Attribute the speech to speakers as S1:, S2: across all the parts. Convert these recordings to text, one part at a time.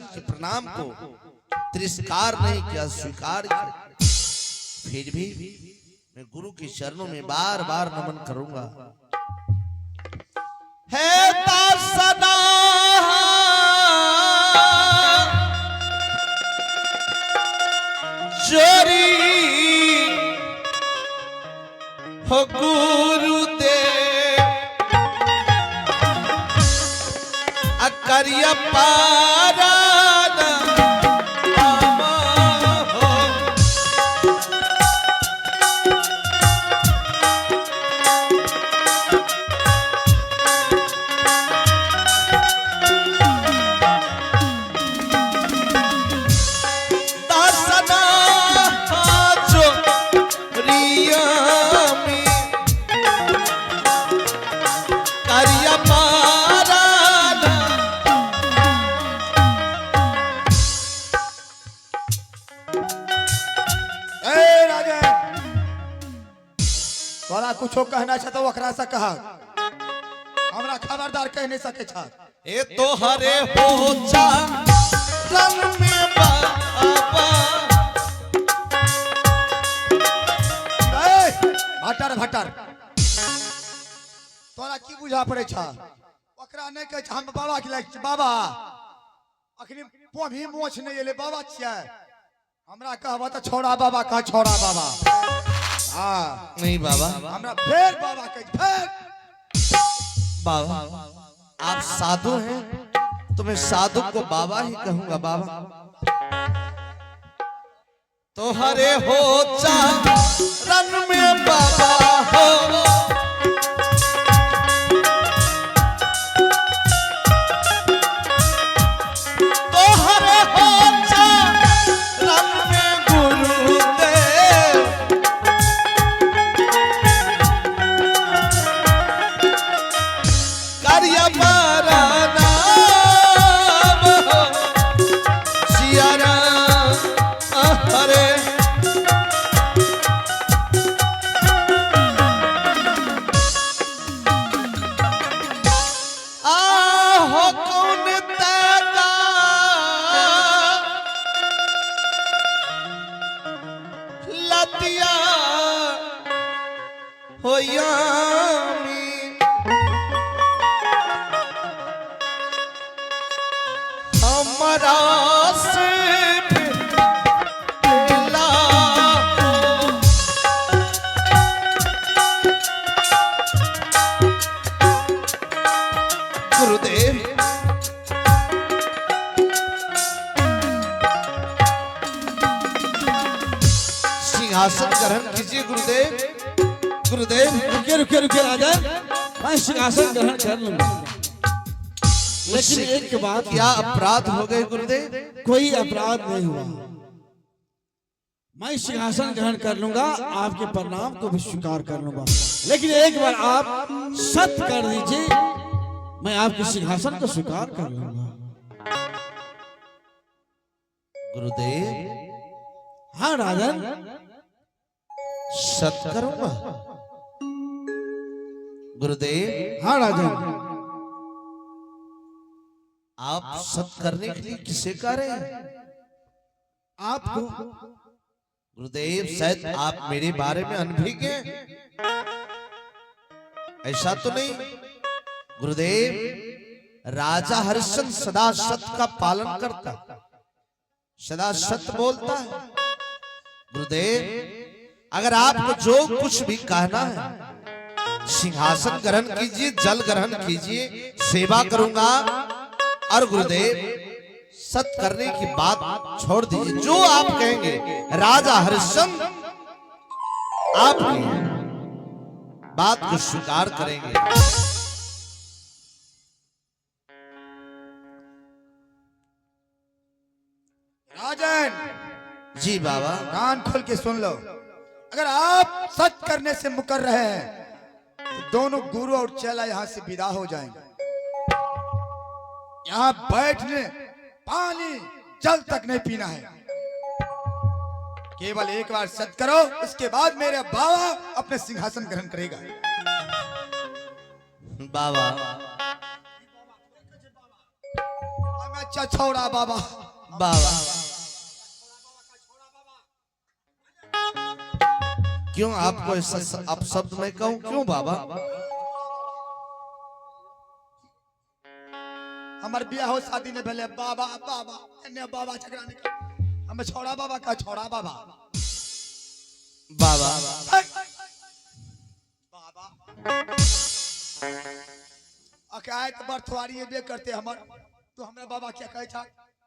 S1: के प्रणाम को तिरस्कार नहीं किया, स्वीकार किया। फिर भी मैं गुरु के चरणों में बार बार नमन करूंगा। है दासना जोरी हो गुरुदेव अकरिया पारा
S2: कुछो कहना छ तो ओकरा से कहा, हमरा खबरदार कह नहीं सके छ।
S1: ए तो हरे हो जा रंग में बाबा
S2: भटर भटर तोरा की बुझा पड़े छ? ओकरा नहीं कह हम बाबा के लायक बाबा अखनी पोभी मोछ नहीं एले बाबा छियै, हमरा कहबा तो छोड़ा बाबा कह छोड़ा बाबा। हाँ
S1: नहीं बाबा,
S2: हमरा फिर बाबा कह फिर
S1: बाबा आप साधु हैं तो मैं साधु को बाबा ही कहूंगा। बाबा तो हरे हो जा रन में बाबा हो तो हरे हो जा रन में गुरुदेव करिया पारा नाम हो सिया राम हरे आहो कौन तेरा लतिया हो यामी हमारा से मिला गुरुदेव सिंहासन ग्रहण कीजिए गुरुदेव। गुरुदेव
S3: रुके रुके रुके राजा, मैं सिंहासन ग्रहण कर लूंगा, लेकिन एक बात,
S1: क्या अपराध हो गए गुरुदेव?
S3: कोई अपराध नहीं हुआ। मैं सिंहासन ग्रहण कर लूंगा, आपके प्रणाम को भी स्वीकार कर लूंगा, लेकिन एक बार आप सत्य कर दीजिए, मैं आपके सिंहासन को स्वीकार कर लूंगा।
S1: गुरुदेव
S3: हाँ राजन,
S1: सत्य करूंगा। गुरुदेव
S3: हाँ राजन,
S1: आप सत्य करने के लिए किसे कह रहे हैं?
S3: आपको।
S1: गुरुदेव शायद आप मेरे बारे में अनभिज्ञ हैं, ऐसा तो नहीं? गुरुदेव राजा हरिश्चंद्र सदा सत्य का पालन करता, सदा सत्य बोलता है। गुरुदेव अगर आपको जो कुछ भी कहना है सिंहासन ग्रहण कीजिए, जल ग्रहण कीजिए, सेवा करूंगा। और गुरुदेव सत्य करने की बात छोड़ दीजिए, जो आप कहेंगे राजा हरिश्चंद्र आपकी बात को स्वीकार करेंगे।
S2: राजन
S1: जी बाबा,
S2: कान खोल के सुन लो, अगर आप सत्य करने से मुकर रहे हैं तो दोनों गुरु और चेला यहां से विदा हो जाएंगे। यहां बैठने पानी जल तक नहीं पीना है, केवल एक बार सत्य करो, उसके बाद मेरे बाबा अपने सिंहासन ग्रहण करेगा।
S1: बाबा
S2: अच्छा छोड़ा बाबा
S1: बाबा क्यों आपको ऐसा आप शब्द में कहूं क्यों बाबा?
S2: हमार बियाह हो शादी ने भेले बाबा बाबा एने बाबा झगड़ा नहीं हम छोड़ा बाबा का छोड़ा बाबा
S1: बाबा
S2: बाबा अकायत बर्थवारी बे करते हमर तो हमरा बाबा क्या कहे था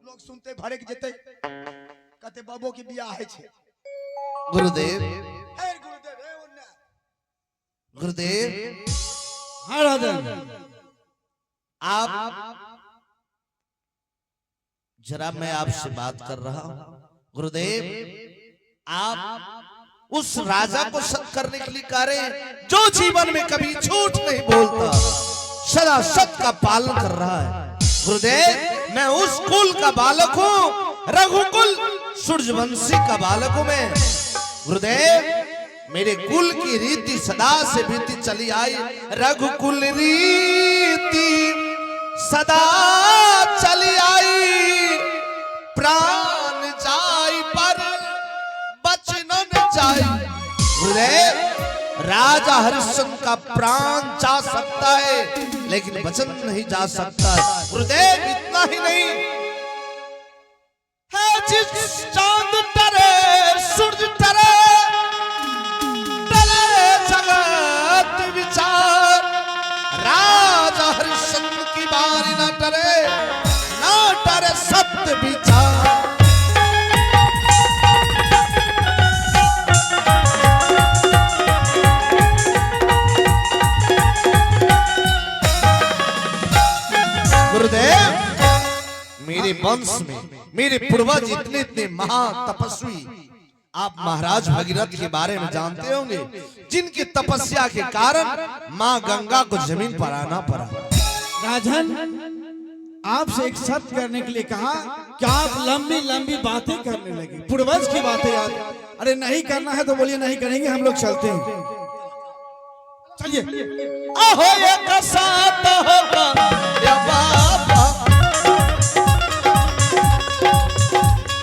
S2: लोग सुनते भड़क जेते कहते बाबू की बियाह है छे
S1: गुरुदेव
S2: हे गुरुदेव हे ओन्ने
S1: गुरुदेव
S3: हाँ राजन,
S1: आप जरा मैं आपसे बात कर रहा हूं। गुरुदेव आप उस राजा को सत्य करने के लिए कह रहे हैं जो जीवन में कभी झूठ नहीं बोलता, सदा सत्य का पालन कर रहा है। गुरुदेव मैं उस कुल का बालक हूं, रघुकुल सूर्यवंशी का बालक हूं मैं। गुरुदेव मेरे कुल की रीति सदा से बीती चली आई, रघुकुल रीति सदा चली आई, प्राण जाई पर बचन न जाई। गुरुदेव राजा हरिश्चंद्र का प्राण जा सकता है लेकिन वचन नहीं जा सकता है। गुरुदेव इतना ही नहीं है, जिस चांद टरे सूरज टरे टरे जगत विचार, राजा हरिश्चंद्र की बारी न टरे न टरे सत्य विचार। गुरुदेव मेरे वंश में मेरे पूर्वज इतने इतने महातपस्वी आप महाराज भगीरथ के बारे में जानते होंगे, जिनकी तपस्या के कारण मां गंगा को जमीन पर आना पड़ा।
S3: राजन आपसे एक सत्य करने के लिए कहा कि आप लंबी लंबी बातें करने लगे, पूर्वज की बातें याद। अरे नहीं करना है तो बोलिए नहीं करेंगे, हम लोग चलते हैं, चलिए।
S1: अहो एक साथ होगा या बाबा,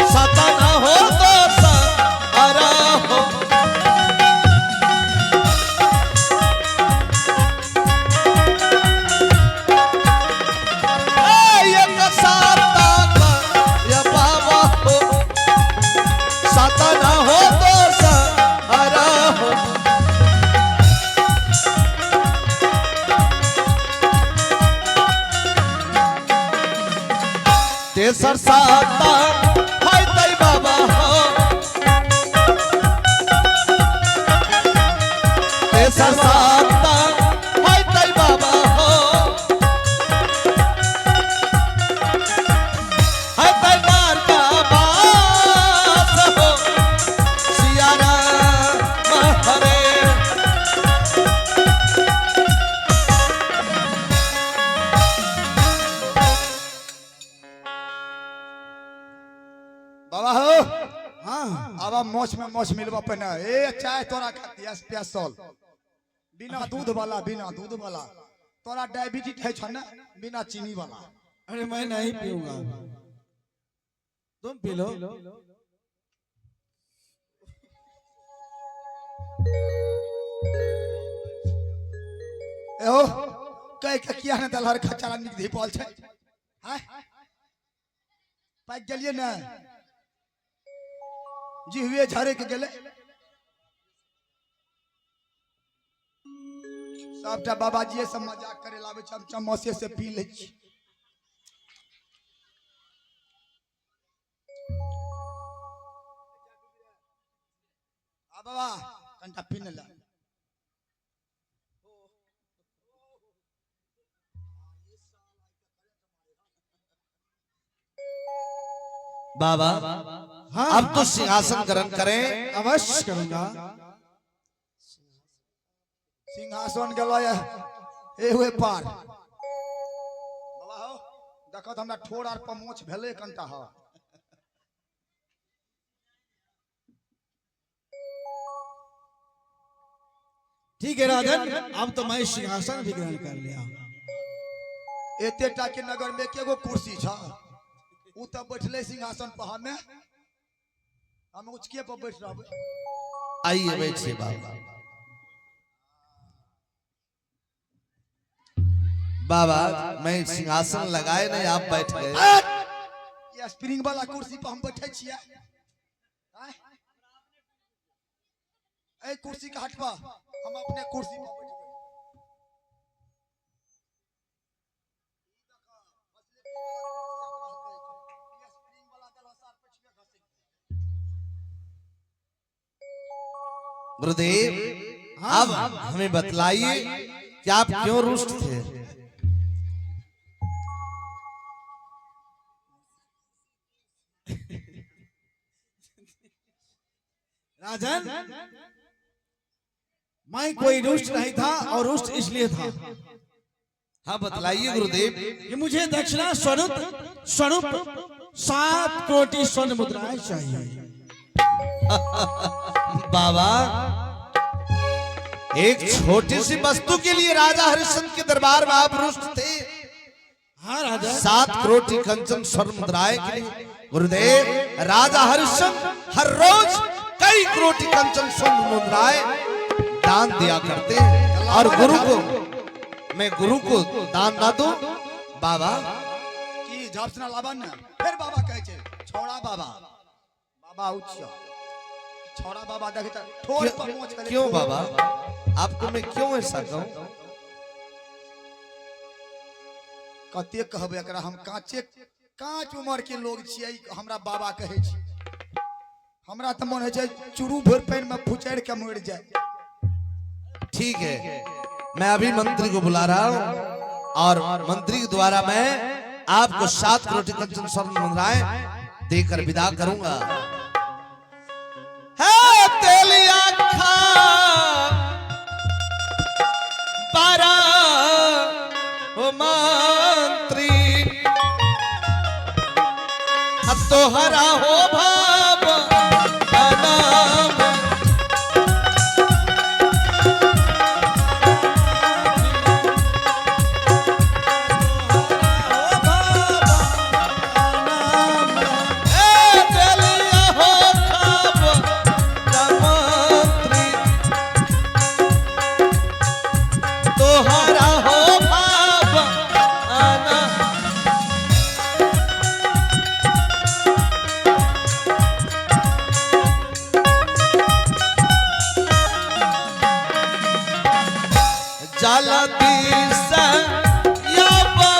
S1: सता ना हो तो सारा हो। एक साथ होगा या बाबा हो, सता ना हो तो सारा हो। तेसर साता हाय तई बाबा हो, तेसर साता हाय तई बाबा हो, हाय तई मार का बास हो, सिया राम हरे।
S2: बाबा हो
S3: हाँ
S2: अब मोछ में मोछ मिलवा पे ना ए चाय तोरा खाती स्पेशल बिना दूध वाला तोरा डायबिटीज है छ ना बिना चीनी वाला।
S3: अरे मैं नहीं पीऊंगा, तुम पी लो।
S2: एहो कह के किया ने दलहर खचारा निक धीपल छै हैं पाक गेलिए ना जी हुए झरे के गेले सबटा बाबाजी सब मजाक करे लावे छ, हम चम्मचे से पी ले छी। आ बाबा कनटा पी ने ला।
S1: बाबा
S3: हाँ
S1: अब तो सिंहासन ग्रहण करें।
S3: अवश्य करूंगा।
S2: सिंहासन गेलो ए हुए पार बाबा हो देखो तो हमरा ठोर आर पर मोछ भेले कनटा हो।
S3: ठीक है राजन, अब तो मैं सिंहासन भी ग्रहण कर लिया।
S2: एतेटा के नगर में केगो कुर्सी छ उ तो बैठले सिंहासन पर हम उचके पर बैठ रहबे।
S1: आइए बैठिए बाबा। बाबा मैं सिंहासन लगाए नहीं, आप बैठ गए।
S2: ये स्प्रिंग वाला कुर्सी पर हम बैठे छिए। ए कुर्सी का हटवा, हम अपने कुर्सी पर बैठ गए।
S1: गुरुदेव अब हमें बतलाइए कि आप क्यों रुष्ट थे।
S3: राजन, मैं कोई रुष्ट नहीं था और रुष्ट इसलिए था।
S1: हाँ बतलाइए गुरुदेव।
S3: कि मुझे दक्षिणा स्वरूप स्वरूप 7 कोटि स्वर्ण मुद्राएं चाहिए।
S1: बाबा एक छोटी सी वस्तु के लिए राजा हरिश्चंद्र के दरबार में आप रुष्ट थे।
S3: हाँ राजा,
S1: 7 करोड़ कंचन स्वर्ण मुद्राएं के लिए। गुरुदेव राजा हरिश्चंद्र हर रोज कई करोड़ कंचन स्वर्ण मुद्राएं दान दिया करते हैं। और गुरु को मैं गुरु को दान ना दूं बाबा
S2: की झपसना लाबन न फिर बाबा कहे छे छोड़ा बाबा। बाबा उच्च छोड़ा बाबा देखे त ठोर पर मोच करे।
S1: क्यों बाबा आपको मैं क्यों ऐसा कहूं?
S2: कते कहबे एकरा, हम कांच उम्र के लोग छियै, हमरा बाबा कहे छी। हमरा त मन है छै चुरू भर पैन में फुचैर के मर जाए।
S1: ठीक है, मैं अभी मंत्री को बुला रहा हूं और मंत्री के द्वारा मैं आपको 7 करोड़ कंचन स्वर्ण मुद्राएं देकर विदा करूंगा। है तेलिया खा पारा ओ मंत्री अब तो हरा हो भाव नाम।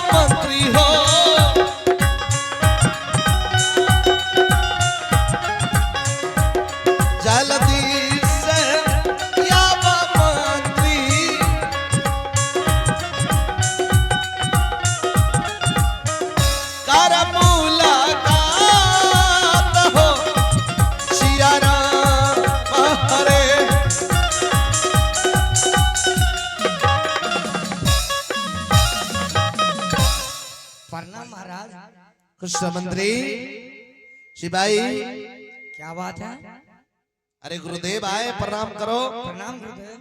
S1: मंत्री हो जल्दी से या मंत्री कर मुलाकात हो सिया राम हरे।
S4: प्रणाम महाराज।
S1: कृष्ण मंत्री शिवाई
S4: क्या बात है?
S1: अरे गुरुदेव आए, प्रणाम करो।
S4: प्रणाम गुरुदेव।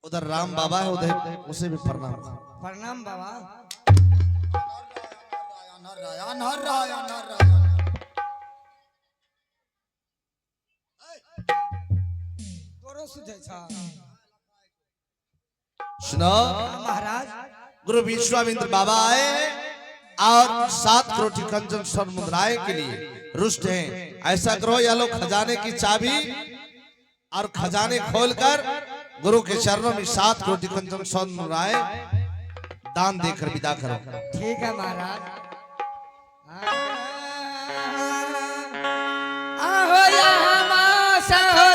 S1: उधर राम बाबा है, उधर उसे भी प्रणाम करो।
S4: प्रणाम बाबा। तोरो सुझे छा
S1: सुनो
S4: महाराज।
S1: गुरु विश्वामित्र बाबा आए और 7 करोड़ कंचन स्वर्ण मुद्राएं के लिए रुष्ट हैं। ऐसा करो या लोग खजाने की चाबी और खजाने खोलकर गुरु के चरणों में 7 करोड़ कंचन स्वर्ण मुद्राएं दान देकर विदा करो।
S4: ठीक है महाराज। आहो या हमासा हो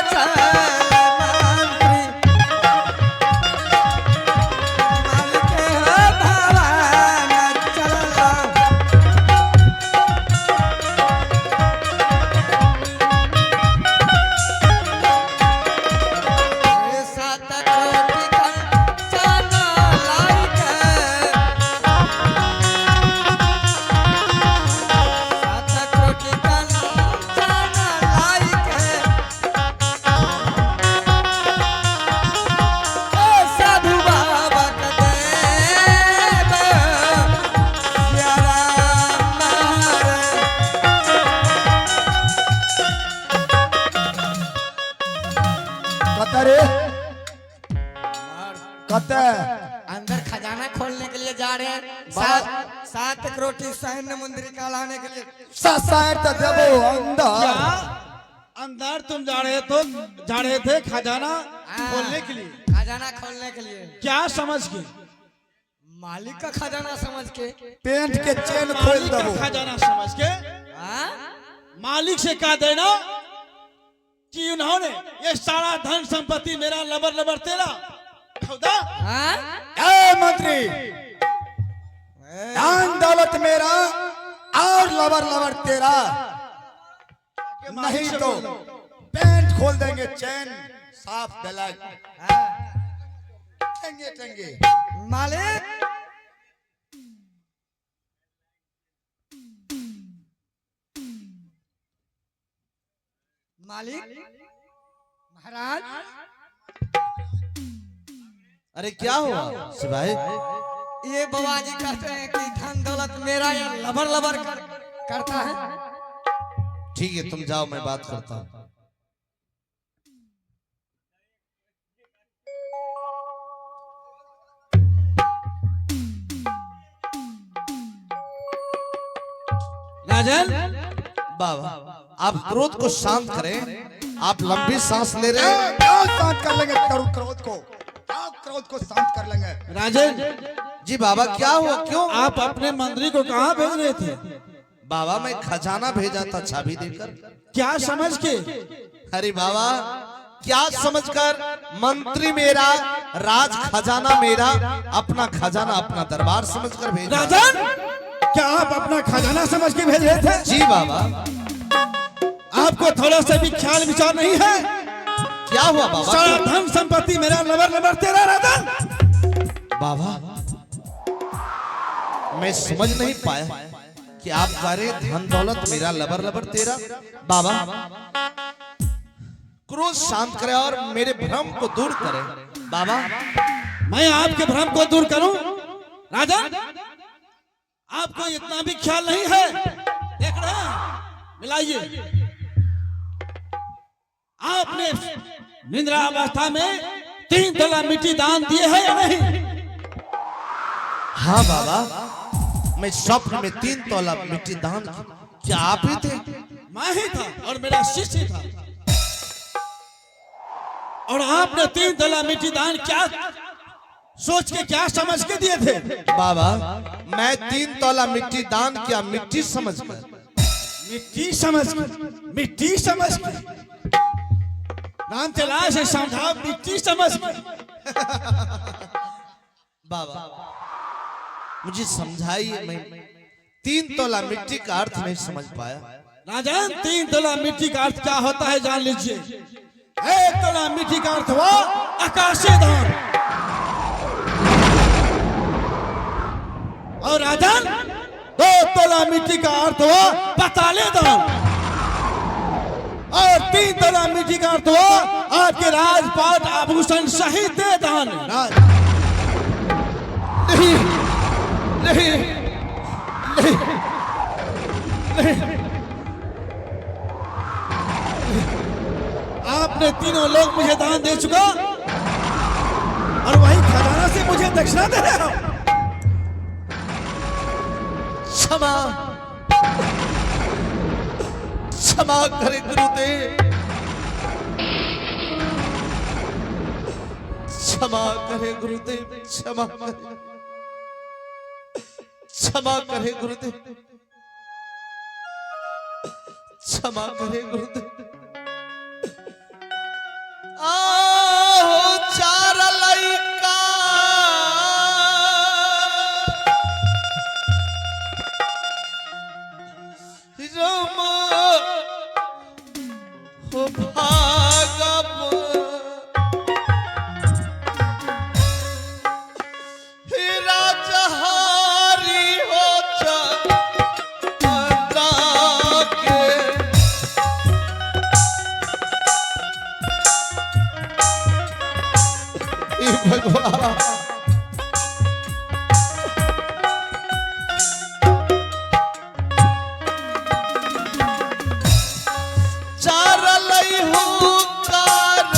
S2: कते
S4: अंदर खजाना खोलने के लिए जा रहे हैं।
S2: बाबा-
S4: सात करोड़ सैन्य मुद्रिका लाने के लिए।
S2: साइड तो देबो अंदर
S3: क्या अंदर तुम जा रहे थे खजाना खोलने के लिए?
S4: खजाना खोलने के लिए
S3: क्या समझ के?
S4: मालिक का खजाना समझ के।
S2: पेंट के चेन खोल
S3: मालिक का
S2: देबो
S3: खजाना समझ के
S4: हाँ?
S3: मालिक से कह देना कि उन्होंने ये सारा धन संपत्ति मेरा लबर लबर तेरा खुदा।
S4: हाँ?
S2: ए मंत्री धन दौलत मेरा और लवर लवर तेरा, नहीं तो पेंट खोल देंगे चैन साफ गलत
S4: हाँ?
S2: टंगे टंगे।
S4: मालिक मालिक महाराज
S1: अरे क्या हुआ सिपाही?
S4: ये बाबा जी कहते हैं कि धन दौलत मेरा या लबर लबर करता है।
S1: ठीक है तुम जाओ, मैं बात करता हूँ।
S3: राजन
S1: बाबा आप क्रोध को शांत करें। आप लंबी सांस ले रहे हैं।
S2: क्या शांत कर लेंगे क्रोध को, क्या क्रोध को शांत कर लेंगे।
S3: राजन
S1: जी बाबा क्या हुआ, क्यों?
S3: आप अपने मंत्री को कहाँ भेज रहे थे?
S1: बाबा मैं खजाना भेजा था चाबी देकर।
S3: क्या समझ के?
S1: अरे बाबा क्या समझकर? मंत्री मेरा, राज खजाना मेरा, अपना खजाना अपना दरबार समझकर भेजा।
S3: राजन क्या आप अपना खजाना समझ के भेज रहे थे?
S1: जी बाबा।
S3: आपको थोड़ा सा भी ख्याल विचार नहीं है?
S1: क्या हुआ बाबा?
S3: सारा धन संपत्ति मेरा लबर लबर तेरा। राजन
S1: बाबा मैं समझ नहीं पाया कि आप कह रहे धन दौलत मेरा लबर लबर तेरा। बाबा क्रोध शांत करे और मेरे भ्रम को दूर करे। बाबा
S3: मैं आपके भ्रम को दूर करूं? राजन आपको इतना भी ख्याल नहीं है? देख रहे हैं, मिलाइए। आपने निद्रावस्था में 3 तोला मिट्टी दान दिए है या नहीं?
S1: हाँ बाबा मैं स्वप्न में 3 तोला मिट्टी दान की। क्या आप ही थे?
S3: मैं ही था और मेरा शिष्य था। और आपने 3 तोला मिट्टी दान क्या सोच के, क्या समझ के दिए थे?
S1: बाबा मैं 3 तोला मिट्टी दान किया, मिट्टी समझ कर।
S3: मिट्टी समझ के? मिट्टी समझ के? नाम चला से समझाओ, मिट्टी समझ के।
S1: बाबा मुझे समझाइए, मैं 3 तोला मिट्टी का अर्थ नहीं समझ पाया।
S3: राजन 3 तोला मिट्टी का अर्थ क्या होता है जान लीजिए। 1 तोला मिट्टी का अर्थ हुआ आकाशीय धन, और राजन 2 तोला मिट्टी का अर्थ हुआ पताले धन, और 3 तोला मिट्टी का अर्थ हुआ आपके राजपाट आभूषण सहित धन।
S1: नहीं नहीं नहीं
S3: आपने तीनों लोग मुझे दान दे चुका और वही खजाना से मुझे दक्षिणा दे रहे हो।
S1: क्षमा क्षमा करे गुरुदेव, क्षमा करे गुरुदेव, क्षमा करे, क्षमा करे गुरुदेव, क्षमा करे गुरुदेव। आओ चार लइका रम हो भागम राजहारी हो चंदा के भगवान चार लई हुकार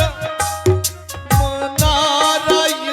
S1: मनारायण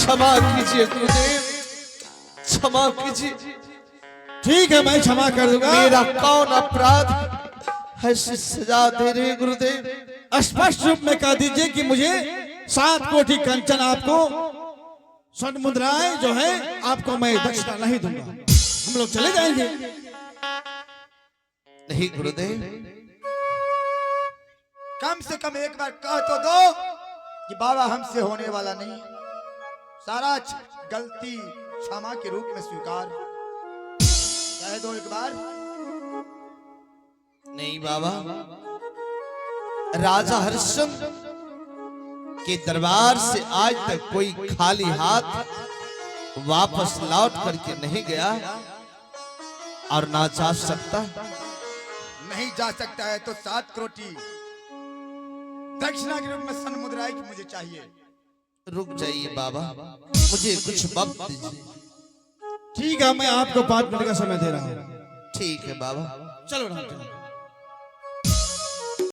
S1: क्षमा कीजिए गुरुदेव, क्षमा कीजिए।
S3: ठीक है, मैं क्षमा कर दूंगा।
S1: मेरा कौन अपराध ऐसी सजा दे रहे गुरुदेव?
S3: स्पष्ट रूप में कह दीजिए कि मुझे 7 कोटी कंचन, आपको स्वर्ण मुद्राएं जो है आपको मैं दक्षिणा नहीं दूंगा। हम लोग चले जाएंगे।
S1: नहीं गुरुदेव,
S2: कम से कम एक बार कह तो दो कि बाबा हमसे होने वाला नहीं, सारा गलती क्षमा के रूप में स्वीकार कह दो एक बार।
S1: नहीं बाबा, राजा हरिश्चंद्र के दरबार से आज तक कोई खाली हाथ वापस लौट करके नहीं गया और ना जा सकता।
S2: नहीं जा सकता है तो 7 करोटी दक्षिणा के रूप में सन मुद्राएं की मुझे चाहिए।
S1: रुक जाइए बाबा, मुझे कुछ वक्त दीजिए।
S3: ठीक है, मैं आपको 5 मिनट का समय दे रहा हूँ।
S1: ठीक है बाबा।
S3: चलो राम चलो।